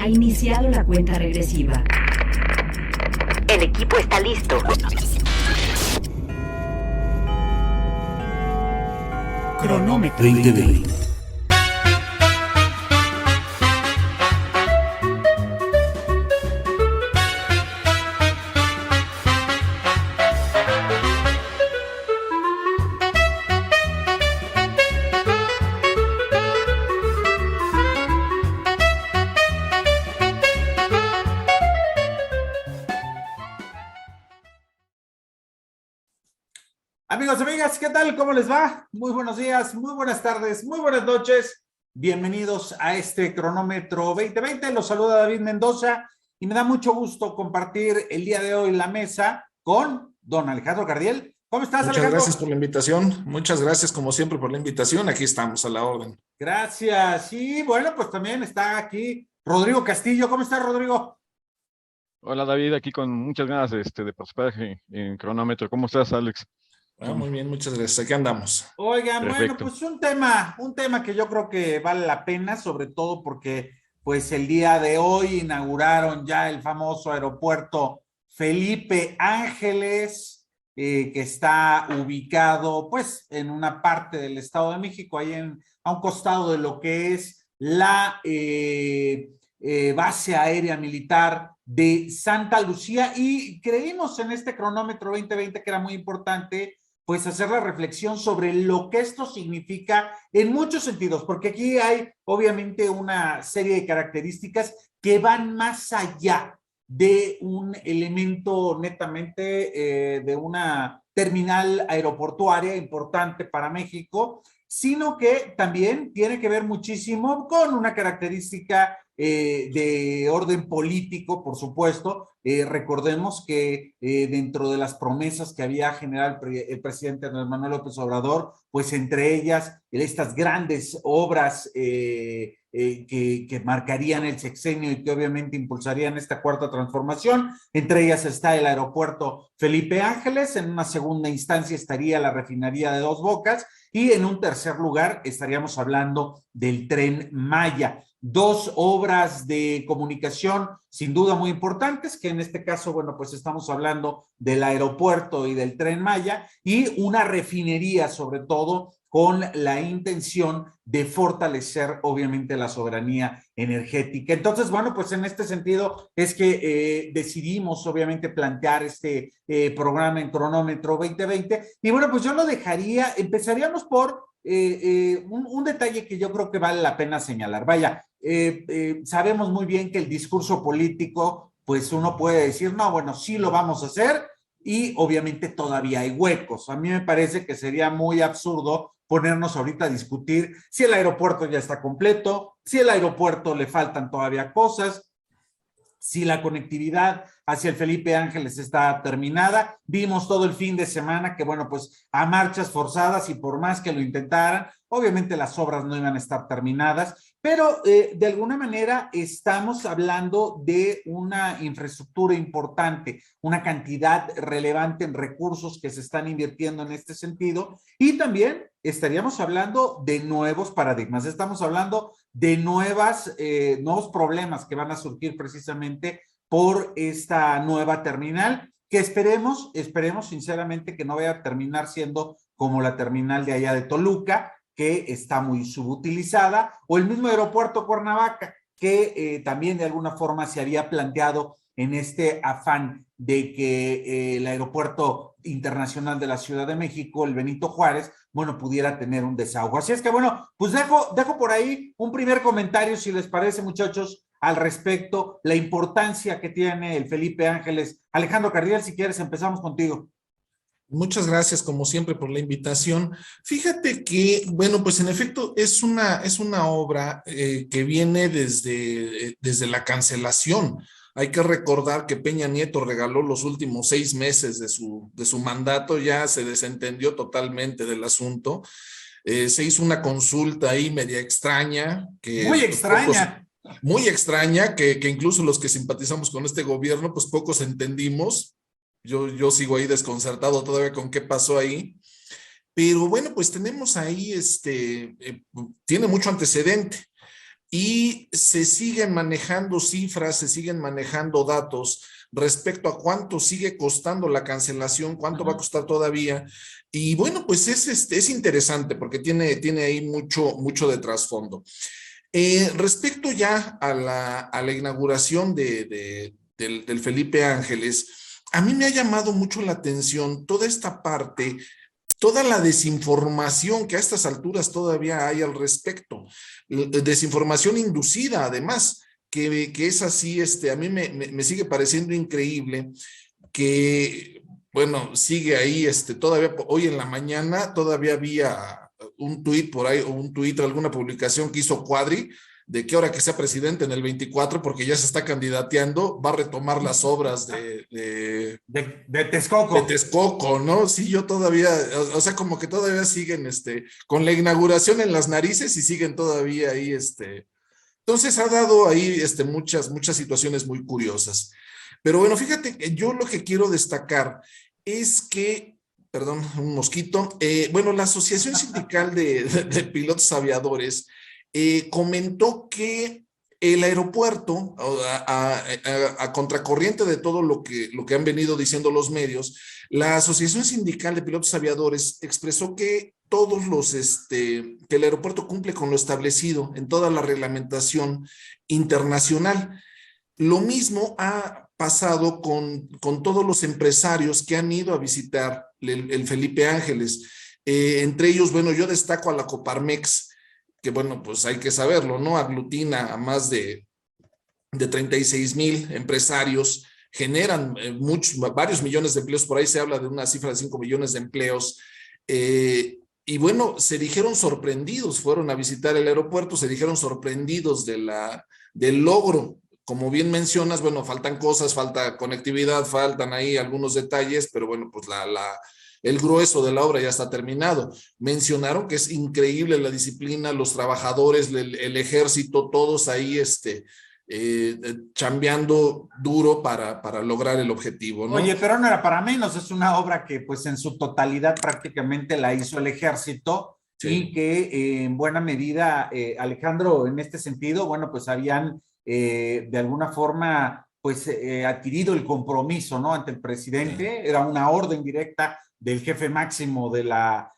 Ha iniciado la cuenta regresiva. El equipo está listo. Cronómetro 2020. Amigos, amigas, ¿qué tal? ¿Cómo les va? Muy buenos días, muy buenas tardes, muy buenas noches. Bienvenidos a este cronómetro 2020. Los saluda David Mendoza y me da mucho gusto compartir el día de hoy la mesa con don Alejandro Cardiel. ¿Cómo estás, Muchas Alejandro? gracias por la invitación. Muchas gracias, como siempre, por la invitación. Aquí estamos a la orden. Gracias. Y bueno, pues también está aquí Rodrigo Castillo. ¿Cómo estás, Rodrigo? Hola David, aquí con muchas ganas de participar en cronómetro. ¿Cómo estás, Alex? Muy bien, muchas gracias. Aquí andamos. Oigan, Perfecto. bueno, pues un tema que yo creo que vale la pena, sobre todo porque pues el día de hoy inauguraron ya el famoso aeropuerto Felipe Ángeles, que está ubicado pues en una parte del Estado de México, ahí a un costado de lo que es la base aérea militar de Santa Lucía, y creímos en este cronómetro 2020 que era muy importante pues hacer la reflexión sobre lo que esto significa en muchos sentidos, porque aquí hay obviamente una serie de características que van más allá de un elemento netamente de una terminal aeroportuaria importante para México, sino que también tiene que ver muchísimo con una característica de orden político, por supuesto. Recordemos que dentro de las promesas que había generado el presidente Andrés Manuel López Obrador, pues entre ellas estas grandes obras que marcarían el sexenio y que obviamente impulsarían esta cuarta transformación, entre ellas está el aeropuerto Felipe Ángeles, en una segunda instancia estaría la refinería de Dos Bocas y en un tercer lugar estaríamos hablando del Tren Maya. Dos obras de comunicación sin duda muy importantes, que en este caso, bueno, pues estamos hablando del aeropuerto y del Tren Maya, y una refinería sobre todo con la intención de fortalecer obviamente la soberanía energética. Entonces, bueno, pues en este sentido es que decidimos obviamente plantear este programa en cronómetro 2020, y bueno, pues yo lo dejaría, empezaríamos por un detalle que yo creo que vale la pena señalar. Vaya, sabemos muy bien que el discurso político, pues uno puede decir, no, bueno, sí lo vamos a hacer, y obviamente todavía hay huecos. A mí me parece que sería muy absurdo ponernos ahorita a discutir si el aeropuerto ya está completo, si el aeropuerto le faltan todavía cosas, si la conectividad hacia el Felipe Ángeles está terminada. Vimos todo el fin de semana que, bueno, pues a marchas forzadas y por más que lo intentaran, obviamente las obras no iban a estar terminadas, pero de alguna manera estamos hablando de una infraestructura importante, una cantidad relevante en recursos que se están invirtiendo en este sentido, y también estaríamos hablando de nuevos paradigmas, estamos hablando de nuevos problemas que van a surgir precisamente por esta nueva terminal, que esperemos sinceramente que no vaya a terminar siendo como la terminal de allá de Toluca, que está muy subutilizada, o el mismo aeropuerto Cuernavaca, que también de alguna forma se había planteado en este afán de que el aeropuerto internacional de la Ciudad de México, el Benito Juárez, bueno, pudiera tener un desahogo. Así es que, bueno, pues dejo por ahí un primer comentario, si les parece, muchachos, al respecto, la importancia que tiene el Felipe Ángeles. Alejandro Cardiel, si quieres, empezamos contigo. Muchas gracias, como siempre, por la invitación. Fíjate que, bueno, pues en efecto es una obra que viene desde la cancelación. Hay que recordar que Peña Nieto regaló los últimos 6 meses de su mandato, ya se desentendió totalmente del asunto. Se hizo una consulta ahí media extraña. Muy extraña. Muy extraña, que incluso los que simpatizamos con este gobierno, pues pocos entendimos. Yo sigo ahí desconcertado todavía con qué pasó ahí. Pero bueno, pues tenemos ahí, tiene mucho antecedente. y se siguen manejando cifras, se siguen manejando datos respecto a cuánto sigue costando la cancelación, cuánto va a costar todavía. Y bueno, pues es interesante porque tiene ahí mucho de trasfondo. Respecto ya a la inauguración del Felipe Ángeles, a mí me ha llamado mucho la atención toda esta parte, toda la desinformación que a estas alturas todavía hay al respecto, desinformación inducida además, que es así, a mí me sigue pareciendo increíble que, bueno, sigue ahí, todavía hoy en la mañana todavía había un tuit por ahí, o un tuit, alguna publicación que hizo Cuadri, de que ahora que sea presidente en el 24, porque ya se está candidateando, va a retomar las obras de Texcoco. De Texcoco, ¿no? Sí, yo todavía, o sea, como que todavía siguen, con la inauguración en las narices y siguen todavía ahí, Entonces ha dado ahí, muchas situaciones muy curiosas. Pero bueno, fíjate que yo lo que quiero destacar es que, perdón, un mosquito, bueno, la Asociación Sindical de Pilotos Aviadores comentó que el aeropuerto, a contracorriente de todo lo que han venido diciendo los medios, la Asociación Sindical de Pilotos Aviadores expresó que que el aeropuerto cumple con lo establecido en toda la reglamentación internacional. Lo mismo ha pasado con todos los empresarios que han ido a visitar el Felipe Ángeles. Entre ellos, bueno, yo destaco a la Coparmex, que bueno, pues hay que saberlo, ¿no? Aglutina a más de 36,000 empresarios, generan varios millones de empleos, por ahí se habla de una cifra de 5 millones de empleos, y bueno, se dijeron sorprendidos, fueron a visitar el aeropuerto, se dijeron sorprendidos del logro. Como bien mencionas, bueno, faltan cosas, falta conectividad, faltan ahí algunos detalles, pero bueno, pues el grueso de la obra ya está terminado. Mencionaron que es increíble la disciplina, los trabajadores, el ejército, todos ahí chambeando duro para lograr el objetivo, ¿no? Oye, pero no era para menos, es una obra que pues en su totalidad prácticamente la hizo el ejército, sí. Y que en buena medida, Alejandro, en este sentido, bueno, pues habían de alguna forma pues adquirido el compromiso, ¿no? Ante el presidente, sí. Era una orden directa del jefe máximo de iba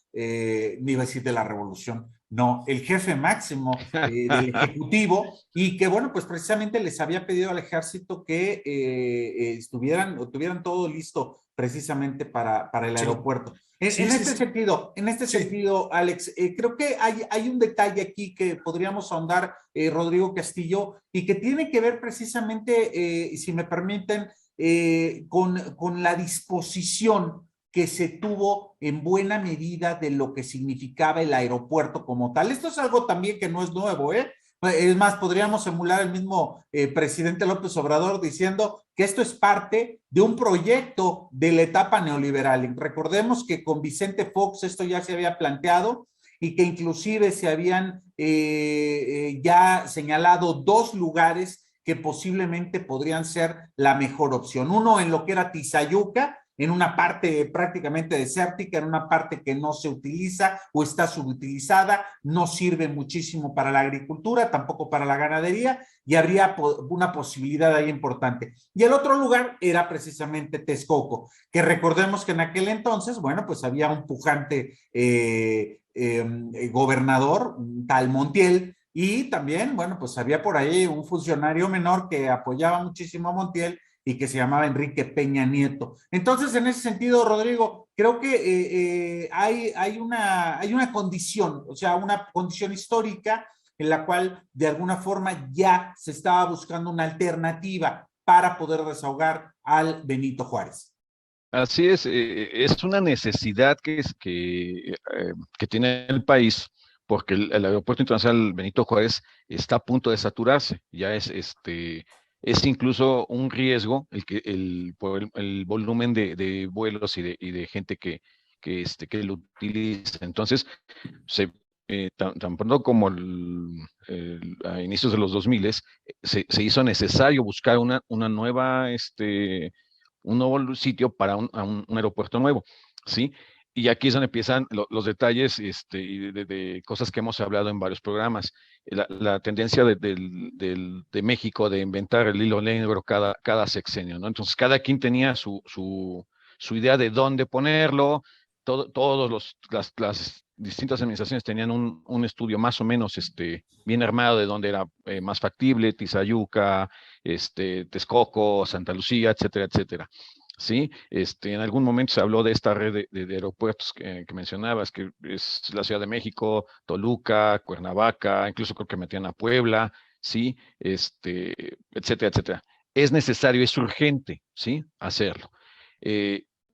a decir de la revolución, no, el jefe máximo del Ejecutivo, y que bueno, pues precisamente les había pedido al ejército que tuvieran todo listo precisamente para el aeropuerto. En este sentido, Alex, creo que hay un detalle aquí que podríamos ahondar, Rodrigo Castillo, y que tiene que ver precisamente, si me permiten, con la disposición que se tuvo en buena medida de lo que significaba el aeropuerto como tal. Esto es algo también que no es nuevo, ¿eh? Es más, podríamos emular el mismo presidente López Obrador diciendo que esto es parte de un proyecto de la etapa neoliberal. Recordemos que con Vicente Fox esto ya se había planteado y que inclusive se habían ya señalado 2 lugares que posiblemente podrían ser la mejor opción. Uno en lo que era Tizayuca, en una parte prácticamente desértica, en una parte que no se utiliza o está subutilizada, no sirve muchísimo para la agricultura, tampoco para la ganadería, y habría una posibilidad ahí importante. Y el otro lugar era precisamente Texcoco, que recordemos que en aquel entonces, bueno, pues había un pujante gobernador, un tal Montiel, y también, bueno, pues había por ahí un funcionario menor que apoyaba muchísimo a Montiel, y que se llamaba Enrique Peña Nieto. Entonces, en ese sentido, Rodrigo, creo que hay una condición, o sea, una condición histórica en la cual de alguna forma ya se estaba buscando una alternativa para poder desahogar al Benito Juárez. Así es una necesidad que tiene el país, porque el Aeropuerto Internacional Benito Juárez está a punto de saturarse, ya es incluso un riesgo por el volumen de vuelos y de gente que lo utiliza. Entonces, tan pronto como a inicios de los 2000 se hizo necesario buscar un nuevo sitio para un aeropuerto nuevo, ¿sí? y aquí es donde empiezan los detalles y de cosas que hemos hablado en varios programas. La tendencia de México de inventar el hilo negro cada sexenio, ¿no? Entonces, cada quien tenía su idea de dónde ponerlo. Todos las distintas administraciones tenían un estudio más o menos bien armado de dónde era más factible, Tizayuca, Texcoco, Santa Lucía, etcétera, etcétera. Sí, en algún momento se habló de esta red de aeropuertos que mencionabas, que es la Ciudad de México, Toluca, Cuernavaca, incluso creo que metían a Puebla, sí, etcétera, etcétera. Es necesario, es urgente, sí, hacerlo.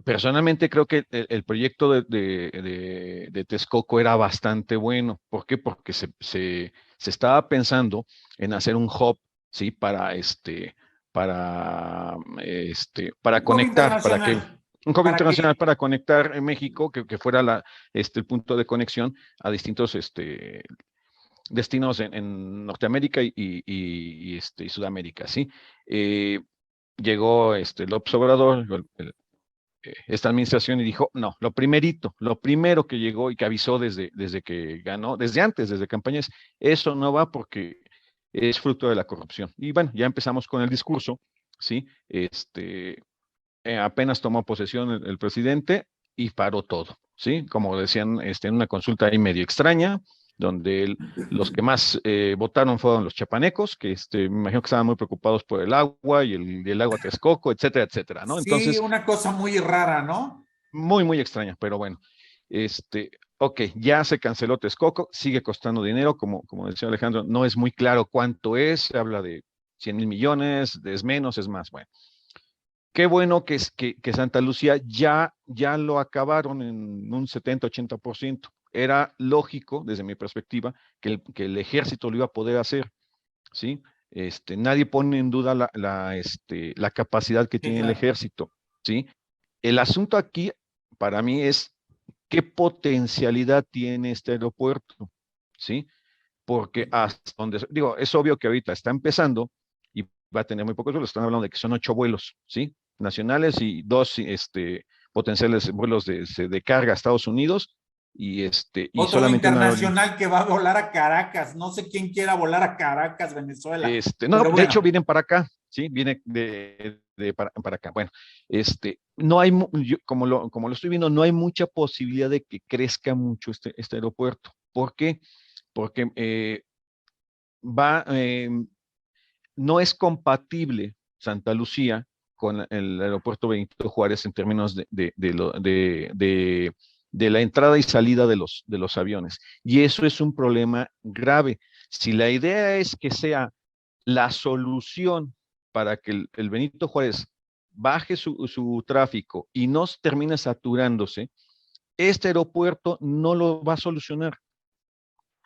Personalmente creo que el proyecto de Texcoco era bastante bueno. ¿Por qué? Porque se estaba pensando en hacer un hub, sí, para conectar, un hub internacional para conectar en México, que fuera el punto de conexión a distintos destinos en Norteamérica y Sudamérica, ¿sí? Llegó López Obrador, esta administración, y dijo, no, lo primero que llegó y que avisó desde que ganó, desde antes, desde campañas, eso no va porque es fruto de la corrupción. Y bueno, ya empezamos con el discurso, ¿sí? Apenas tomó posesión el presidente y paró todo, ¿sí? Como decían, en una consulta ahí medio extraña, donde los que más votaron fueron los chapanecos, que me imagino que estaban muy preocupados por el agua y el agua Texcoco, etcétera, etcétera, ¿no? Sí, entonces, una cosa muy rara, ¿no? muy, muy extraña, pero bueno, ok, ya se canceló Texcoco, sigue costando dinero, como decía Alejandro, no es muy claro cuánto es, se habla de 100,000 millones, es menos, es más, bueno. Qué bueno que Santa Lucía ya lo acabaron en un 70-80%. Era lógico, desde mi perspectiva, que el ejército lo iba a poder hacer, ¿sí? Nadie pone en duda la capacidad que tiene el ejército, ¿sí? El asunto aquí, para mí, es qué potencialidad tiene este aeropuerto, ¿sí? Porque hasta donde, digo, es obvio que ahorita está empezando y va a tener muy pocos vuelos, están hablando de que son 8 vuelos, ¿sí? Nacionales y 2 potenciales vuelos de carga a Estados Unidos y Otro solamente internacional que va a volar a Caracas. No sé quién quiera volar a Caracas, Venezuela. No, bueno. de hecho vienen para acá, ¿sí? Viene para acá. Bueno, no hay, como lo estoy viendo, no hay mucha posibilidad de que crezca mucho este aeropuerto. ¿Por qué? Porque no es compatible Santa Lucía con el aeropuerto Benito Juárez en términos de la entrada y salida de los aviones. Y eso es un problema grave. Si la idea es que sea la solución para que el Benito Juárez baje su tráfico y no termine saturándose, este aeropuerto no lo va a solucionar,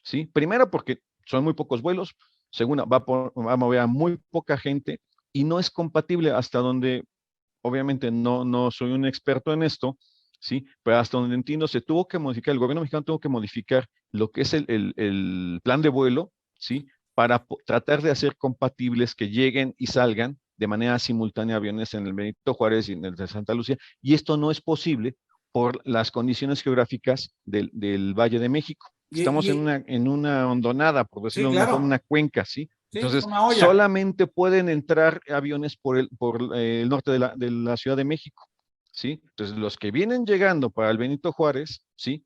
¿sí? Primero porque son muy pocos vuelos, segunda, va a mover a muy poca gente y no es compatible hasta donde, obviamente no soy un experto en esto, ¿sí? Pero hasta donde entiendo, se tuvo que modificar, el gobierno mexicano tuvo que modificar lo que es el plan de vuelo, ¿sí? Para tratar de hacer compatibles que lleguen y salgan de manera simultánea aviones en el Benito Juárez y en el de Santa Lucía, y esto no es posible por las condiciones geográficas del Valle de México. Estamos en una hondonada, por decirlo de una forma, una cuenca, ¿sí? Entonces, solamente pueden entrar aviones por el norte de la Ciudad de México, ¿sí? Entonces, los que vienen llegando para el Benito Juárez, ¿sí?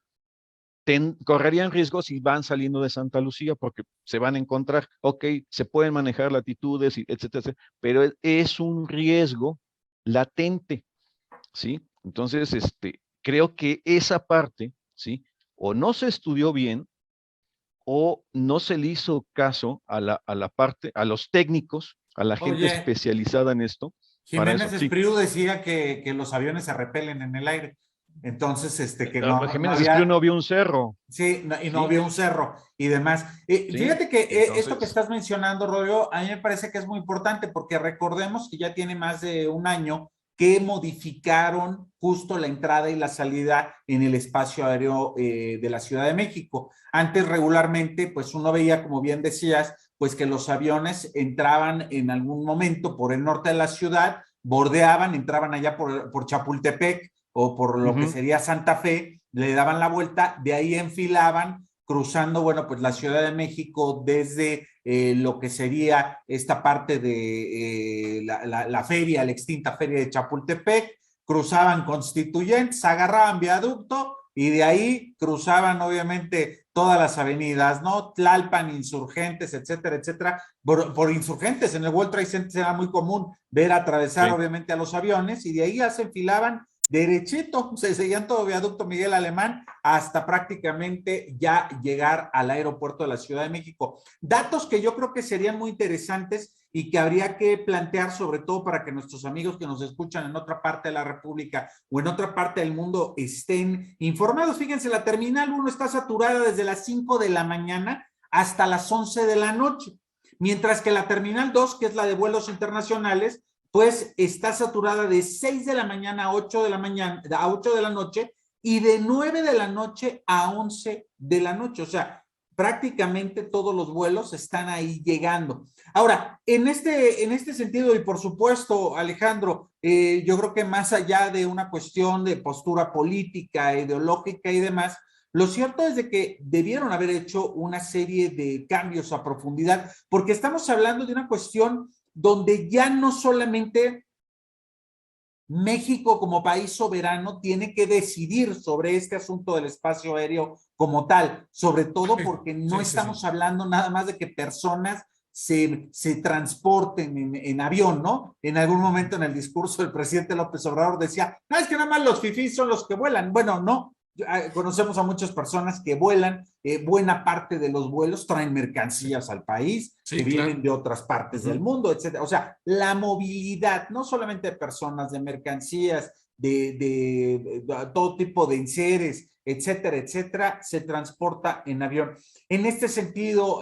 Correrían riesgos si van saliendo de Santa Lucía porque se van a encontrar, ok, se pueden manejar latitudes, etcétera, etcétera, pero es un riesgo latente, ¿sí? Entonces, creo que esa parte, ¿sí? O no se estudió bien, o no se le hizo caso a la parte, a los técnicos, a la gente especializada en esto. Jiménez Espriu decía que los aviones se repelen en el aire. Entonces, que no. Jiménez Espriu no vio un cerro. Sí, no vio un cerro y demás. Fíjate que esto que estás mencionando, Rodrigo, a mí me parece que es muy importante porque recordemos que ya tiene más de un año que modificaron justo la entrada y la salida en el espacio aéreo de la Ciudad de México. Antes regularmente, pues uno veía, como bien decías, pues que los aviones entraban en algún momento por el norte de la ciudad, bordeaban, entraban allá por Chapultepec o por lo que sería Santa Fe, le daban la vuelta, de ahí enfilaban, cruzando, bueno, pues la Ciudad de México desde lo que sería esta parte de la feria, la extinta feria de Chapultepec, cruzaban Constituyentes, agarraban Viaducto y de ahí cruzaban obviamente todas las avenidas, ¿no? Tlalpan, Insurgentes, etcétera, etcétera. Por Insurgentes, en el World Trade Center era muy común ver atravesar Sí. obviamente a los aviones y de ahí ya se enfilaban derechito, se seguían todo Viaducto Miguel Alemán hasta prácticamente ya llegar al aeropuerto de la Ciudad de México. Datos que yo creo que serían muy interesantes y que habría que plantear, sobre todo para que nuestros amigos que nos escuchan en otra parte de la República o en otra parte del mundo estén informados. Fíjense, la Terminal 1 está saturada desde las 5 de la mañana hasta las 11 de la noche, mientras que la Terminal 2, que es la de vuelos internacionales, pues está saturada de 6 de la mañana a 8 de la mañana, a 8 de la noche y de 9 de la noche a 11 de la noche. O sea, prácticamente todos los vuelos están ahí llegando. Ahora, en este sentido, y por supuesto, Alejandro, yo creo que más allá de una cuestión de postura política, ideológica y demás, lo cierto es de que debieron haber hecho una serie de cambios a profundidad, porque estamos hablando de una cuestión donde ya no solamente México como país soberano tiene que decidir sobre este asunto del espacio aéreo como tal, sobre todo porque no estamos hablando nada más de que personas se transporten en avión, ¿no? En algún momento en el discurso del presidente López Obrador decía, no, es que nada más los fifís son los que vuelan. Bueno, no. Conocemos a muchas personas que vuelan, buena parte de los vuelos traen mercancías al país, que vienen de otras partes del mundo, etcétera. O sea, la movilidad, no solamente de personas, de mercancías, de todo tipo de enseres, etcétera, etcétera, se transporta en avión. En este sentido,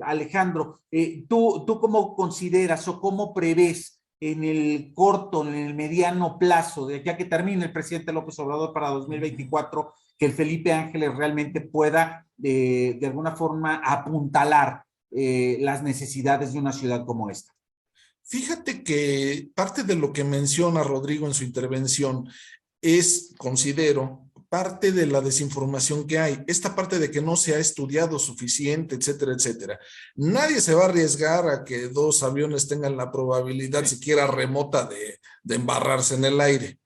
Alejandro, ¿tú cómo consideras o cómo prevés en el corto, en el mediano plazo, de ya que termine el presidente López Obrador para 2024, que el Felipe Ángeles realmente pueda de alguna forma apuntalar las necesidades de una ciudad como esta? Fíjate que parte de lo que menciona Rodrigo en su intervención es, considero, parte de la desinformación que hay, esta parte de que no se ha estudiado suficiente, etcétera, etcétera. Nadie se va a arriesgar a que dos aviones tengan la probabilidad siquiera remota de embarrarse en el aire.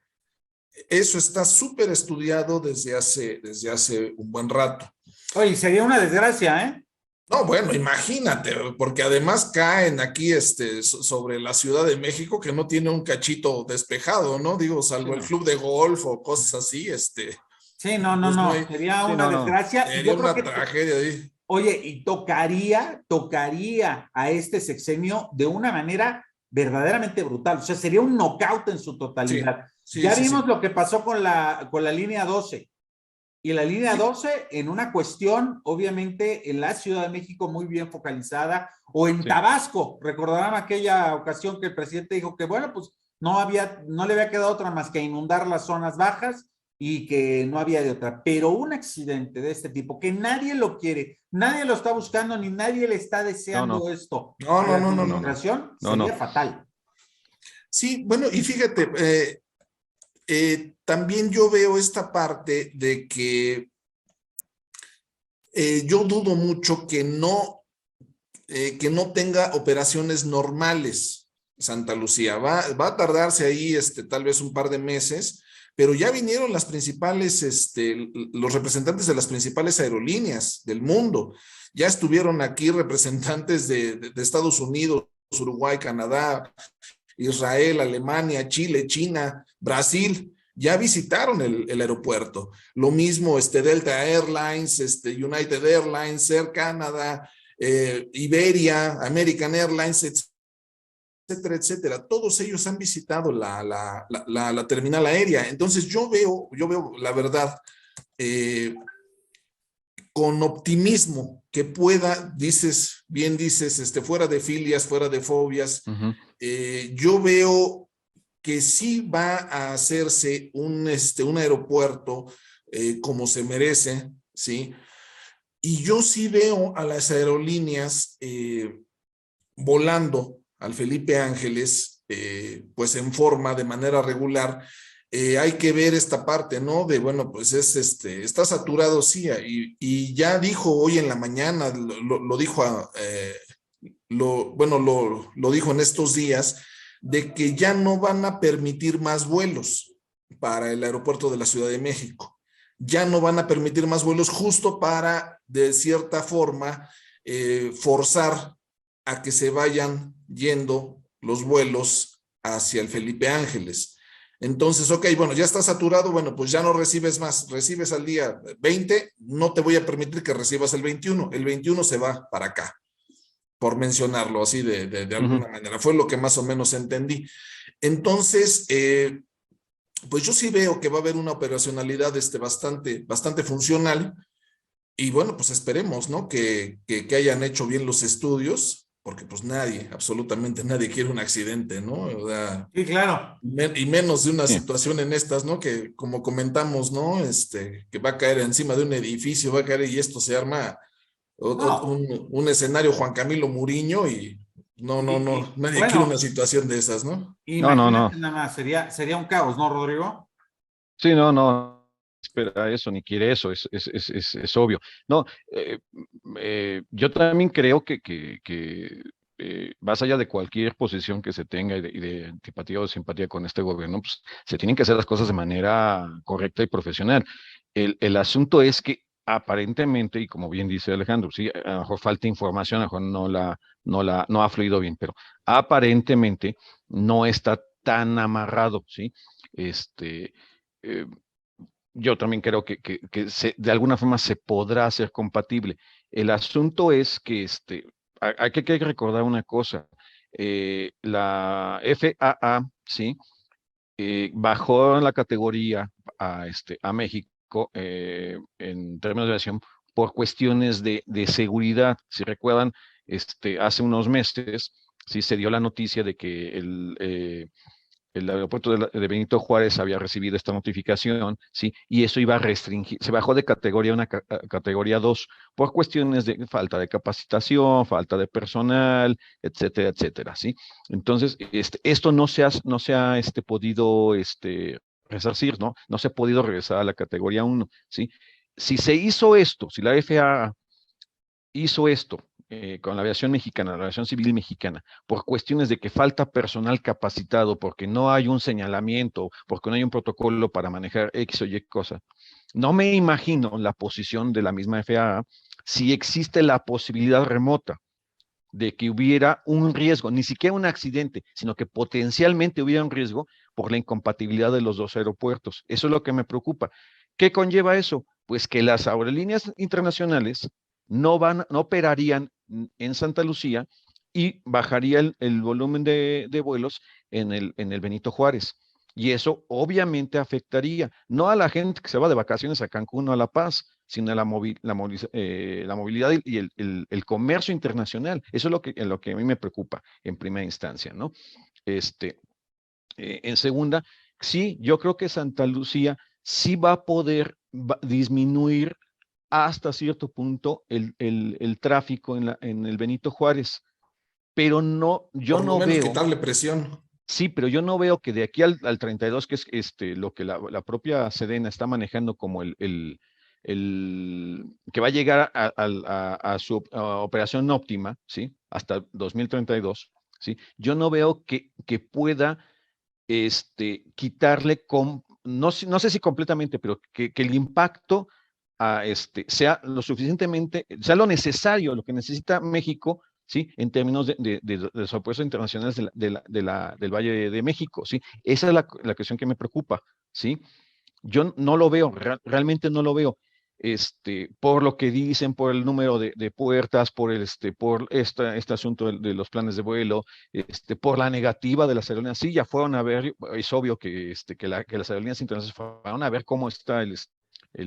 Eso está súper estudiado desde hace un buen rato. Oye, sería una desgracia, ¿eh? No, bueno, imagínate, porque además caen aquí sobre la Ciudad de México que no tiene un cachito despejado, ¿no? Digo, salvo el club de golf o cosas así, Sí, no, pues sería una desgracia. Sería una tragedia ahí. Oye, y tocaría a este sexenio de una manera verdaderamente brutal. O sea, sería un knockout en su totalidad. Ya vimos lo que pasó con la línea 12. Y la línea 12 en una cuestión, obviamente, en la Ciudad de México muy bien focalizada, o en Tabasco. Recordarán aquella ocasión que el presidente dijo que, bueno, pues no le había quedado otra más que inundar las zonas bajas y que no había de otra. Pero un accidente de este tipo, que nadie lo quiere, nadie lo está buscando, ni nadie le está deseando esto. No. Sería fatal. Sí, bueno, y fíjate, también yo veo esta parte de que yo dudo mucho que no tenga operaciones normales Santa Lucía. Va a tardarse ahí tal vez un par de meses, pero ya vinieron las principales, los representantes de las principales aerolíneas del mundo. Ya estuvieron aquí representantes de Estados Unidos, Uruguay, Canadá, Israel, Alemania, Chile, China, Brasil. Ya visitaron el aeropuerto. Lo mismo Delta Airlines, United Airlines, Air Canada, Iberia, American Airlines, etcétera, etcétera. Todos ellos han visitado la terminal aérea. Entonces yo veo la verdad, con optimismo que pueda, bien dices, fuera de filias, fuera de fobias, yo veo que sí va a hacerse un aeropuerto como se merece, ¿sí? Y yo sí veo a las aerolíneas volando al Felipe Ángeles, pues en forma, de manera regular, hay que ver esta parte, ¿no? De, bueno, pues está saturado, sí, y ya dijo hoy en la mañana, lo dijo, lo dijo en estos días, de que ya no van a permitir más vuelos para el aeropuerto de la Ciudad de México. Ya no van a permitir más vuelos justo para, de cierta forma, forzar a que se vayan yendo los vuelos hacia el Felipe Ángeles. Entonces, ok, bueno, ya está saturado, bueno, pues ya no recibes más, recibes al día 20, no te voy a permitir que recibas el 21 se va para acá, por mencionarlo así de alguna manera, fue lo que más o menos entendí. Entonces, pues yo sí veo que va a haber una operacionalidad bastante funcional, y bueno, pues esperemos, ¿no? Que hayan hecho bien los estudios, porque pues absolutamente nadie quiere un accidente, ¿no? O sea, Sí, claro. y menos de una Sí. situación en estas, ¿no? Que como comentamos, ¿no? Que va a caer encima de un edificio, va a caer y esto se arma No. un escenario Juan Camilo Muriño y no, nadie quiere Bueno, una situación de esas, ¿no? No. imagínate nada más, sería un caos, ¿no, Rodrigo? Sí, no espera eso, ni quiere eso, es obvio. No, yo también creo que más allá de cualquier posición que se tenga y de antipatía o simpatía con este gobierno, pues se tienen que hacer las cosas de manera correcta y profesional. El asunto es que aparentemente, y como bien dice Alejandro, sí, a lo mejor falta información, a lo mejor no ha fluido bien, pero aparentemente no está tan amarrado, ¿sí? Eh, yo también creo que de alguna forma se podrá hacer compatible. El asunto es que hay que recordar una cosa. La FAA, ¿sí? Bajó la categoría a México en términos de aviación por cuestiones de seguridad. Si recuerdan, hace unos meses, sí se dio la noticia de que el aeropuerto de Benito Juárez había recibido esta notificación, ¿sí? Y eso iba a restringir, se bajó de categoría 1 a categoría 2 por cuestiones de falta de capacitación, falta de personal, etcétera, etcétera, ¿sí? Entonces, esto no se ha podido resarcir, ¿no? No se ha podido regresar a la categoría 1, ¿sí? Si se hizo esto, si la FAA hizo esto con la aviación mexicana, la aviación civil mexicana, por cuestiones de que falta personal capacitado, porque no hay un señalamiento, porque no hay un protocolo para manejar X o Y cosa. No me imagino la posición de la misma FAA si existe la posibilidad remota de que hubiera un riesgo, ni siquiera un accidente, sino que potencialmente hubiera un riesgo por la incompatibilidad de los dos aeropuertos. Eso es lo que me preocupa. ¿Qué conlleva eso? Pues que las aerolíneas internacionales no operarían en Santa Lucía y bajaría el volumen de vuelos en el Benito Juárez. Y eso obviamente afectaría no a la gente que se va de vacaciones a Cancún o a La Paz, sino a la movilidad y el comercio internacional. Eso es lo que a mí me preocupa en primera instancia, ¿no? En segunda, sí, yo creo que Santa Lucía sí va a poder disminuir hasta cierto punto el tráfico en el Benito Juárez, pero yo Por lo no menos veo, quitarle presión. sí, pero yo no veo que de aquí al 32, que es lo que la propia Sedena está manejando como que va a llegar a su operación óptima, ¿sí? Hasta 2032, ¿sí? Yo no veo que pueda quitarle, no sé si completamente, pero que el impacto sea lo suficientemente, sea lo necesario, lo que necesita México, ¿sí? En términos de los aeropuertos internacionales del Valle de México, ¿sí? Esa es la cuestión que me preocupa, ¿sí? Yo no lo veo, realmente no lo veo. Por lo que dicen, por el número de puertas, por este asunto de los planes de vuelo, por la negativa de las aerolíneas. Sí, ya fueron a ver, es obvio que las aerolíneas internacionales fueron a ver cómo está el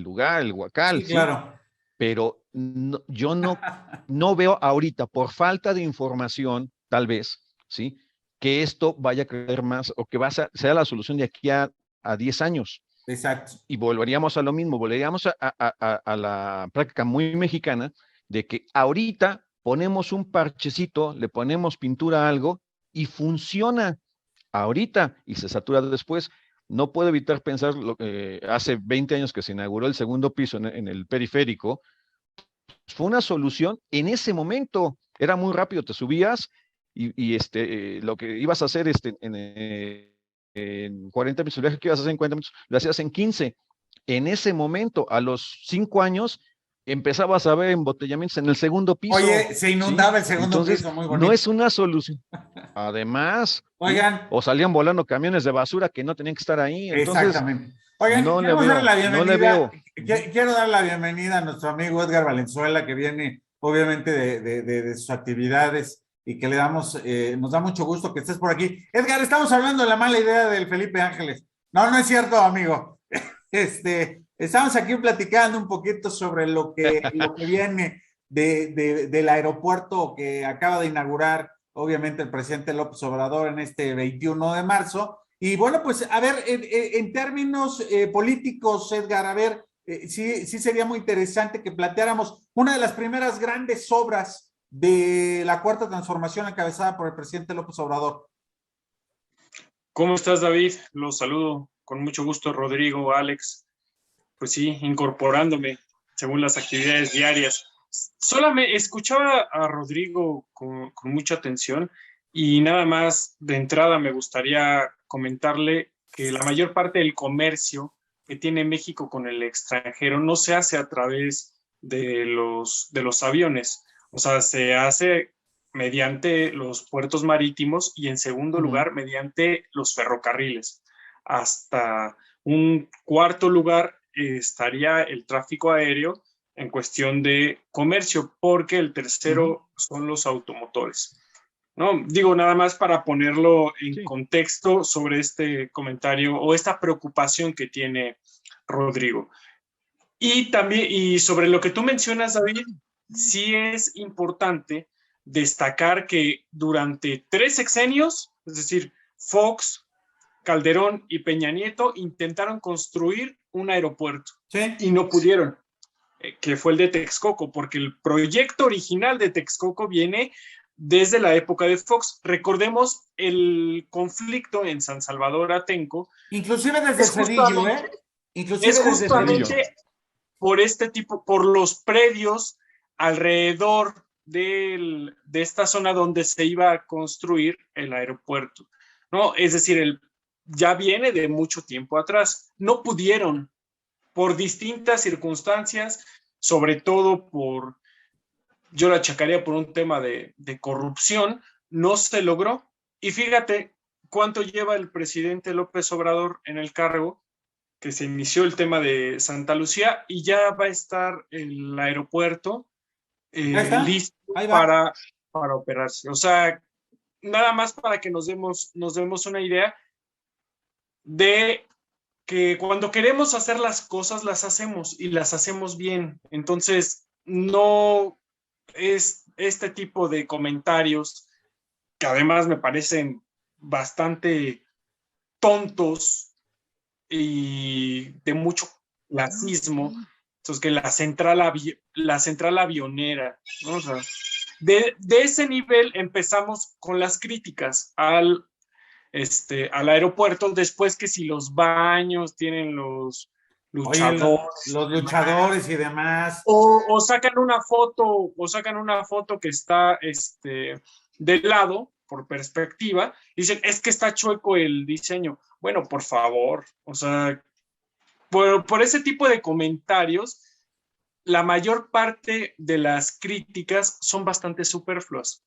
lugar, el Huacal, Sí, ¿sí? claro. Pero yo no veo ahorita, por falta de información, tal vez, ¿sí? Que esto vaya a crecer más o que sea la solución de aquí a 10 años. Exacto. Y volveríamos a lo mismo, volveríamos a la práctica muy mexicana de que ahorita ponemos un parchecito, le ponemos pintura a algo y funciona ahorita y se satura después. no puedo evitar pensar lo que hace 20 años que se inauguró el segundo piso en el periférico. Fue una solución en ese momento, era muy rápido, te subías y lo que ibas a hacer en 40 minutos, el viaje que ibas a hacer en 40 minutos, lo hacías en 15. En ese momento, a los 5 años, empezabas a ver embotellamientos en el segundo piso. Oye, se inundaba, ¿sí? El segundo Entonces, piso, muy bonito. no es una solución. Además, oigan, o salían volando camiones de basura que no tenían que estar ahí. Entonces, exactamente. Oigan, no quiero darle la bienvenida, no le veo. Quiero dar la bienvenida a nuestro amigo Edgar Valenzuela, que viene obviamente de sus actividades y que le damos, nos da mucho gusto que estés por aquí. Edgar, estamos hablando de la mala idea del Felipe Ángeles. No, no es cierto, amigo. Estamos aquí platicando un poquito sobre lo que viene del aeropuerto que acaba de inaugurar, obviamente, el presidente López Obrador en este 21 de marzo. Y bueno, pues a ver, en términos políticos, Edgar, a ver, sí sería muy interesante que planteáramos una de las primeras grandes obras de la Cuarta Transformación encabezada por el presidente López Obrador. ¿Cómo estás, David? Los saludo con mucho gusto, Rodrigo, Alex. Pues sí, incorporándome según las actividades diarias. Solamente escuchaba a Rodrigo con mucha atención y nada más de entrada me gustaría comentarle que la mayor parte del comercio que tiene México con el extranjero no se hace a través de los aviones, o sea, se hace mediante los puertos marítimos y en segundo lugar mediante los ferrocarriles. Hasta un cuarto lugar estaría el tráfico aéreo en cuestión de comercio, porque el tercero son los automotores. No, digo nada más para ponerlo en contexto sobre este comentario o esta preocupación que tiene Rodrigo. Y también, y sobre lo que tú mencionas, David, sí es importante destacar que durante 3 sexenios, es decir, Fox, Calderón y Peña Nieto intentaron construir un aeropuerto y no pudieron, que fue el de Texcoco, porque el proyecto original de Texcoco viene desde la época de Fox. Recordemos el conflicto en San Salvador Atenco. Inclusive desde Cedillo, Inclusive es justamente por este tipo, por los predios alrededor de esta zona donde se iba a construir el aeropuerto, ¿no? Es decir, ya viene de mucho tiempo atrás. No pudieron, por distintas circunstancias, sobre todo yo la achacaría por un tema de corrupción, no se logró. Y fíjate cuánto lleva el presidente López Obrador en el cargo, que se inició el tema de Santa Lucía y ya va a estar el aeropuerto listo para operarse. O sea, nada más para que nos demos una idea de que cuando queremos hacer las cosas, las hacemos y las hacemos bien. Entonces, no es este tipo de comentarios que además me parecen bastante tontos y de mucho clasismo. Entonces, que la central avionera, ¿no? O sea, de ese nivel empezamos con las críticas al aeropuerto, después que si los baños tienen los luchadores. Oye, los luchadores y demás. O sacan una foto que está de lado, por perspectiva, y dicen, es que está chueco el diseño. Bueno, por favor, o sea, por ese tipo de comentarios, la mayor parte de las críticas son bastante superfluas.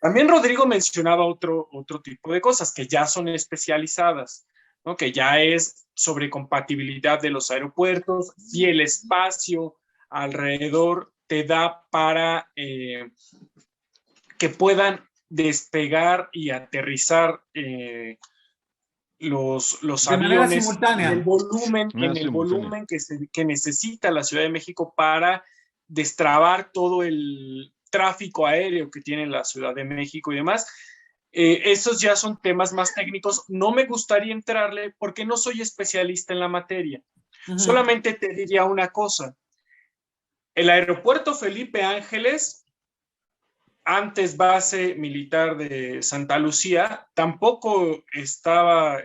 También Rodrigo mencionaba otro tipo de cosas que ya son especializadas, ¿no? Que ya es sobre compatibilidad de los aeropuertos, si el espacio alrededor te da para que puedan despegar y aterrizar los aviones simultánea. en el volumen que necesita la Ciudad de México para destrabar todo el tráfico aéreo que tiene la Ciudad de México y demás. Esos ya son temas más técnicos. No me gustaría entrarle porque no soy especialista en la materia. Solamente te diría una cosa. El aeropuerto Felipe Ángeles antes base militar de Santa Lucía, tampoco estaba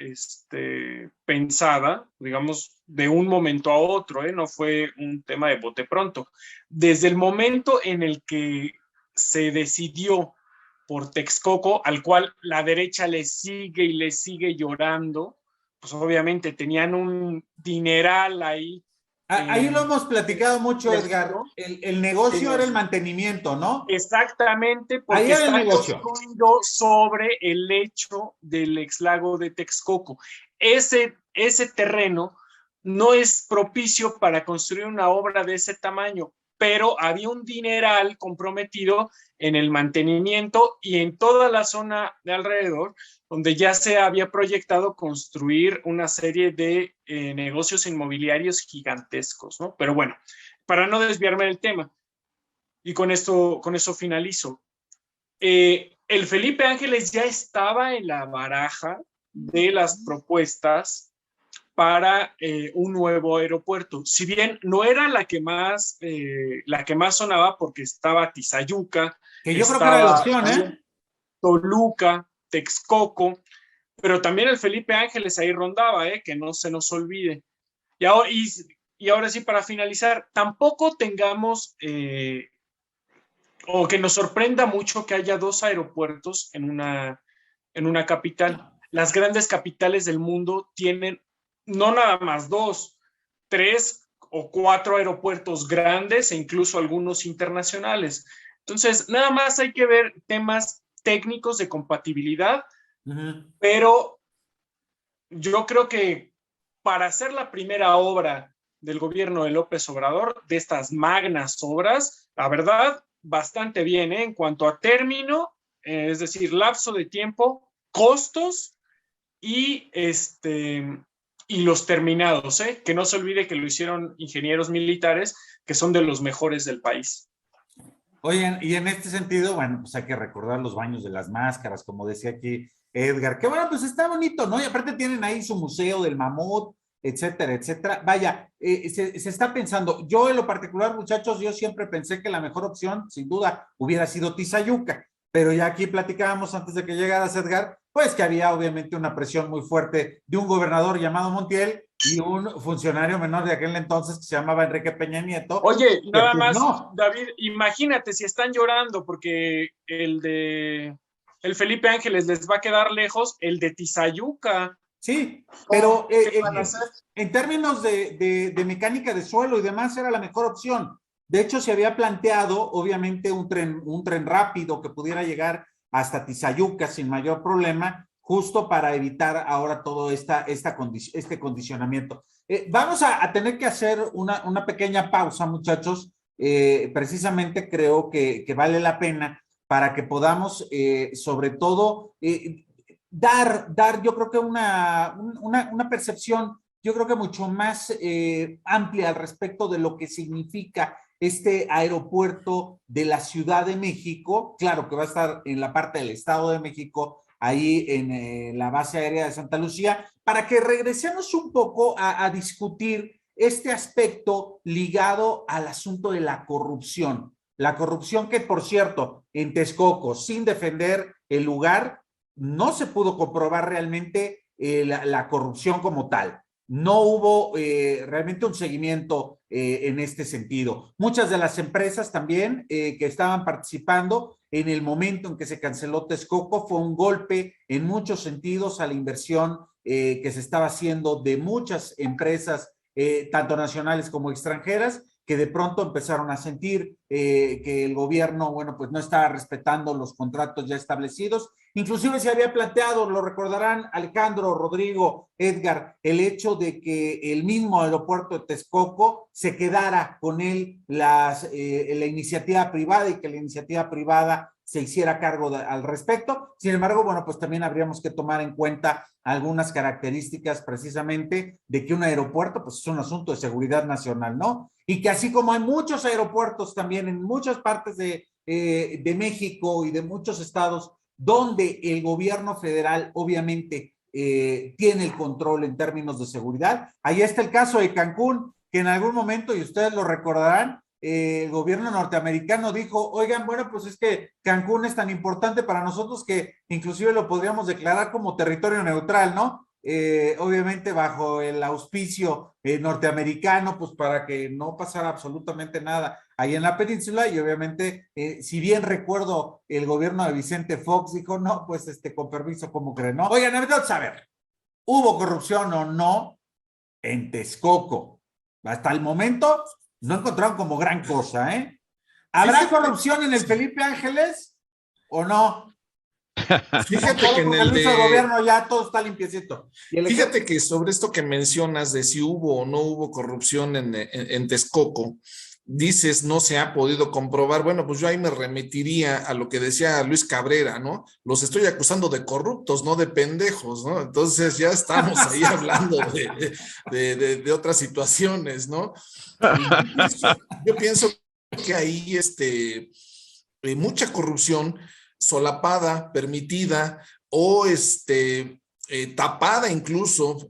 pensada, digamos, de un momento a otro, no fue un tema de bote pronto. Desde el momento en el que se decidió por Texcoco, al cual la derecha le sigue y le sigue llorando, pues obviamente tenían un dineral ahí. Ahí lo hemos platicado mucho, Edgar. El negocio era el mantenimiento, ¿no? Exactamente, Ahí porque era el está negocio. construido sobre el lecho del exlago de Texcoco. Ese terreno no es propicio para construir una obra de ese tamaño, pero había un dineral comprometido en el mantenimiento y en toda la zona de alrededor, donde ya se había proyectado construir una serie de negocios inmobiliarios gigantescos, ¿no? Pero bueno, para no desviarme del tema, y con eso finalizo. El Felipe Ángeles ya estaba en la baraja de las propuestas para un nuevo aeropuerto. Si bien no era la que más sonaba, porque estaba Tizayuca, que yo creo que era la opción, Toluca, Texcoco, pero también el Felipe Ángeles ahí rondaba, que no se nos olvide. Y ahora sí, para finalizar, tampoco tengamos o que nos sorprenda mucho que haya 2 aeropuertos en una capital. Las grandes capitales del mundo tienen no nada más 2, 3 o 4 aeropuertos grandes e incluso algunos internacionales. Entonces, nada más hay que ver temas técnicos de compatibilidad, pero yo creo que para hacer la primera obra del gobierno de López Obrador, de estas magnas obras, la verdad, bastante bien, en cuanto a término, es decir, lapso de tiempo, costos y los terminados, que no se olvide que lo hicieron ingenieros militares que son de los mejores del país. Oigan, y en este sentido, bueno, pues hay que recordar los baños de las máscaras, como decía aquí Edgar, que bueno, pues está bonito, ¿no? Y aparte tienen ahí su museo del mamut, etcétera, etcétera. Vaya, se está pensando, yo en lo particular, muchachos, yo siempre pensé que la mejor opción, sin duda, hubiera sido Tizayuca, pero ya aquí platicábamos antes de que llegaras, Edgar, pues que había obviamente una presión muy fuerte de un gobernador llamado Montiel y un funcionario menor de aquel entonces que se llamaba Enrique Peña Nieto. Oye, nada pues, más, no. David, imagínate si están llorando porque el Felipe Ángeles les va a quedar lejos, el de Tizayuca. Sí, pero ¿Qué van a hacer? en términos de mecánica de suelo y demás era la mejor opción. De hecho, se había planteado, obviamente, un tren rápido que pudiera llegar hasta Tizayuca sin mayor problema, justo para evitar ahora todo este condicionamiento. Vamos a tener que hacer una pequeña pausa, muchachos. Precisamente creo que vale la pena para que podamos, sobre todo, dar, yo creo que una percepción, yo creo que mucho más amplia al respecto de lo que significa este aeropuerto de la Ciudad de México. Claro que va a estar en la parte del Estado de México, ahí en la base aérea de Santa Lucía, para que regresemos un poco a discutir este aspecto ligado al asunto de la corrupción. La corrupción que, por cierto, en Texcoco, sin defender el lugar, no se pudo comprobar realmente la corrupción como tal. No hubo realmente un seguimiento en este sentido. Muchas de las empresas también que estaban participando en el momento en que se canceló Texcoco fue un golpe en muchos sentidos a la inversión que se estaba haciendo de muchas empresas, tanto nacionales como extranjeras, que de pronto empezaron a sentir que el gobierno, bueno, pues no estaba respetando los contratos ya establecidos. Inclusive se había planteado, lo recordarán Alejandro, Rodrigo, Edgar, el hecho de que el mismo aeropuerto de Texcoco se quedara con él la iniciativa privada y que la iniciativa privada se hiciera cargo al respecto. Sin embargo, bueno, pues también habríamos que tomar en cuenta algunas características precisamente de que un aeropuerto pues es un asunto de seguridad nacional, ¿no? Y que así como hay muchos aeropuertos también en muchas partes de México y de muchos estados donde el gobierno federal obviamente tiene el control en términos de seguridad. Ahí está el caso de Cancún, que en algún momento, y ustedes lo recordarán, el gobierno norteamericano dijo, oigan, bueno, pues es que Cancún es tan importante para nosotros que inclusive lo podríamos declarar como territorio neutral, ¿no? Obviamente bajo el auspicio norteamericano, pues para que no pasara absolutamente nada ahí en la península, y obviamente, si bien recuerdo, el gobierno de Vicente Fox dijo, no, pues con permiso, ¿cómo creen? ¿No? Oigan, vamos a ver, ¿hubo corrupción o no en Texcoco? Hasta el momento no encontraron como gran cosa, ¿eh? ¿Habrá corrupción en el Felipe Ángeles o no? Fíjate que en el gobierno ya todo está limpiecito. Fíjate que sobre esto que mencionas de si hubo o no hubo corrupción en Texcoco, dices no se ha podido comprobar. Bueno, pues yo ahí me remitiría a lo que decía Luis Cabrera, ¿no? Los estoy acusando de corruptos, no de pendejos, ¿no? Entonces ya estamos ahí hablando de otras situaciones, ¿no? Yo pienso que ahí mucha corrupción solapada, permitida o tapada incluso.